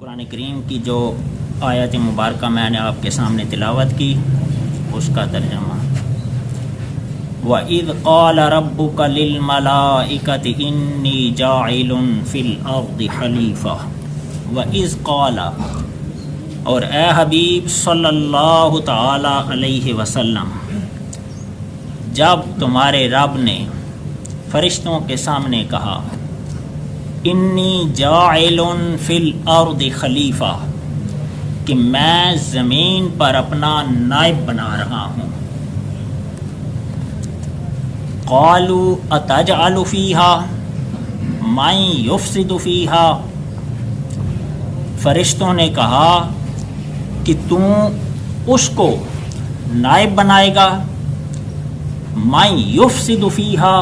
قرآن کریم کی جو آیت مبارکہ میں نے آپ کے سامنے تلاوت کی اس کا ترجمہ وَإِذْ قَالَ رَبُّكَ لِلْمَلَائِكَةِ إِنِّي جَاعِلٌ فِي الْأَرْضِ خَلِيفَةً وَإِذْ قَالَ، اور اے حبیب صلی اللہ تعالی علیہ وسلم، جب تمہارے رب نے فرشتوں کے سامنے کہا انی جاعل فی الارض خلیفہ، کہ میں زمین پر اپنا نائب بنا رہا ہوں. قالوا اتجعل فیہا من یفسد فیہا، فرشتوں نے کہا کہ اس کو نائب بنائے گا من یفسد فیہا،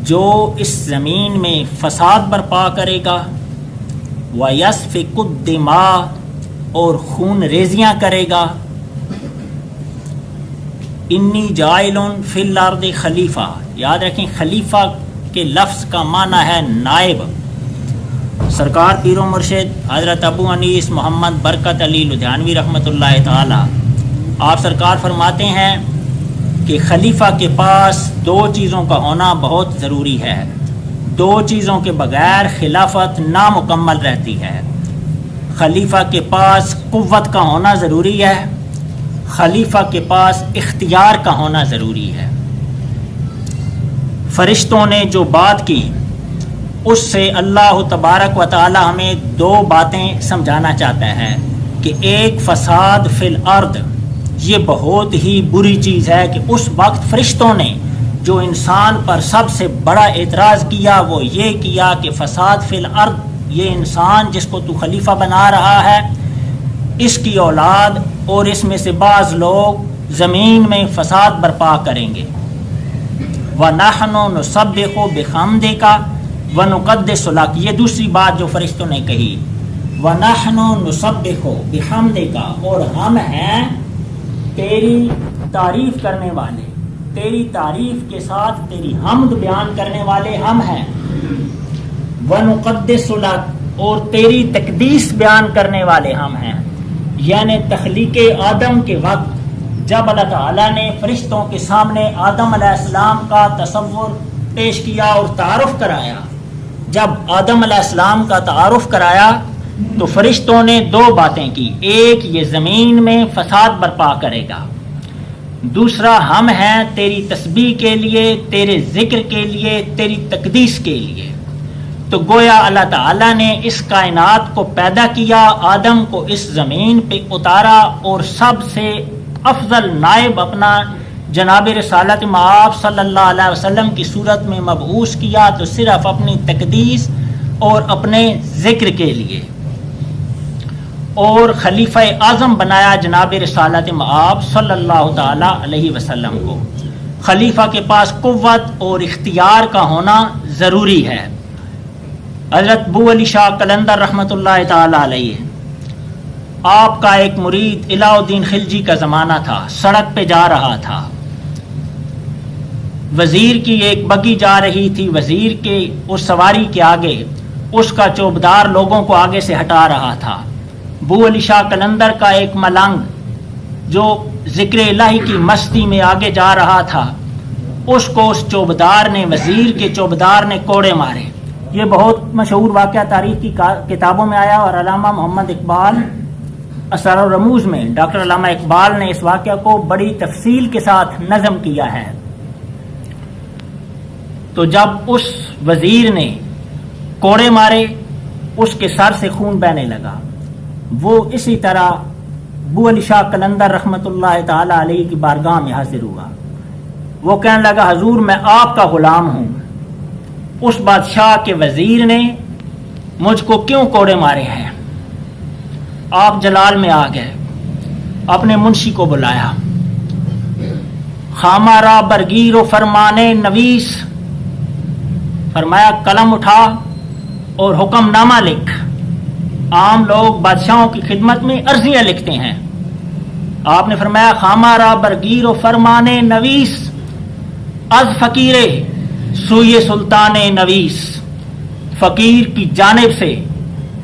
جو اس زمین میں فساد برپا کرے گا، وَيَسْفِكُ الدِّمَاءَ، اور خون ریزیاں کرے گا. انی جاعل فی الارض خلیفہ، یاد رکھیں خلیفہ کے لفظ کا معنی ہے نائب. سرکار پیر و مرشد حضرت ابو انیس محمد برکت علی لدھیانوی رحمۃ اللہ تعالی، آپ سرکار فرماتے ہیں کہ خلیفہ کے پاس دو چیزوں کا ہونا بہت ضروری ہے. دو چیزوں کے بغیر خلافت نامکمل رہتی ہے. خلیفہ کے پاس قوت کا ہونا ضروری ہے، خلیفہ کے پاس اختیار کا ہونا ضروری ہے. فرشتوں نے جو بات کی اس سے اللہ تبارک و تعالی ہمیں دو باتیں سمجھانا چاہتا ہے کہ ایک فساد فی الارض، یہ بہت ہی بری چیز ہے کہ اس وقت فرشتوں نے جو انسان پر سب سے بڑا اعتراض کیا وہ یہ کیا کہ فساد فی الارض، یہ انسان جس کو تو خلیفہ بنا رہا ہے، اس کی اولاد اور اس میں سے بعض لوگ زمین میں فساد برپا کریں گے. وَنَحْنُ نُسَبِّحُ بِحَمْدِكَ وَنُقَدِّسُ لَكَ، یہ دوسری بات جو فرشتوں نے کہی. وَنَحْنُ نُسَبِّحُ بِحَمْدِكَ، اور ہم ہیں تیری تعریف کرنے والے، تیری تعریف کے ساتھ تیری حمد بیان کرنے والے ہم ہیں. وَنُقَدِّسُ لَكَ، اور تیری تقدیس بیان کرنے والے ہم ہیں. یعنی تخلیق آدم کے وقت جب اللہ تعالیٰ نے فرشتوں کے سامنے آدم علیہ السلام کا تصور پیش کیا اور تعارف کرایا، جب آدم علیہ السلام کا تعارف کرایا تو فرشتوں نے دو باتیں کی. ایک، یہ زمین میں فساد برپا کرے گا. دوسرا، ہم ہیں تیری تسبیح کے لیے، تیرے ذکر کے لیے، تیری تقدیس کے لیے. تو گویا اللہ تعالیٰ نے اس کائنات کو پیدا کیا، آدم کو اس زمین پہ اتارا اور سب سے افضل نائب اپنا جناب رسالت مآب صلی اللہ علیہ وسلم کی صورت میں مبعوث کیا، تو صرف اپنی تقدیس اور اپنے ذکر کے لیے. اور خلیفہ اعظم بنایا جناب رسالت مآب صلی اللہ تعالی علیہ وسلم کو. خلیفہ کے پاس قوت اور اختیار کا ہونا ضروری ہے. حضرت ابو علی شاہ قلندر رحمۃ اللہ تعالی علیہ، آپ کا ایک مرید الہ الدین خلجی کا زمانہ تھا، سڑک پہ جا رہا تھا، وزیر کی ایک بگی جا رہی تھی، وزیر کے اس سواری کے آگے اس کا چوبدار لوگوں کو آگے سے ہٹا رہا تھا. ابو علی شاہ قلندر کا ایک ملنگ جو ذکر الہی کی مستی میں آگے جا رہا تھا، اس کو اس چوبدار نے، وزیر کے چوبدار نے کوڑے مارے. یہ بہت مشہور واقعہ تاریخ کی کتابوں میں آیا، اور علامہ محمد اقبال اسرار الرموز میں ڈاکٹر علامہ اقبال نے اس واقعہ کو بڑی تفصیل کے ساتھ نظم کیا ہے. تو جب اس وزیر نے کوڑے مارے، اس کے سر سے خون بہنے لگا. وہ اسی طرح ابو علی شاہ قلندر رحمۃ اللہ تعالی علیہ کی بارگاہ میں حاضر ہوا. وہ کہنے لگا حضور میں آپ کا غلام ہوں، اس بادشاہ کے وزیر نے مجھ کو کیوں کوڑے مارے ہیں؟ آپ جلال میں آ گئے، اپنے منشی کو بلایا. خامہ را برگیر و فرمانے نویس، فرمایا قلم اٹھا اور حکم نامہ لکھ. عام لوگ بادشاہوں کی خدمت میں عرضیاں لکھتے ہیں، آپ نے فرمایا خامہ را برگیر و فرمانے نویس از فقیرے سوئے سلطان نویس، فقیر کی جانب سے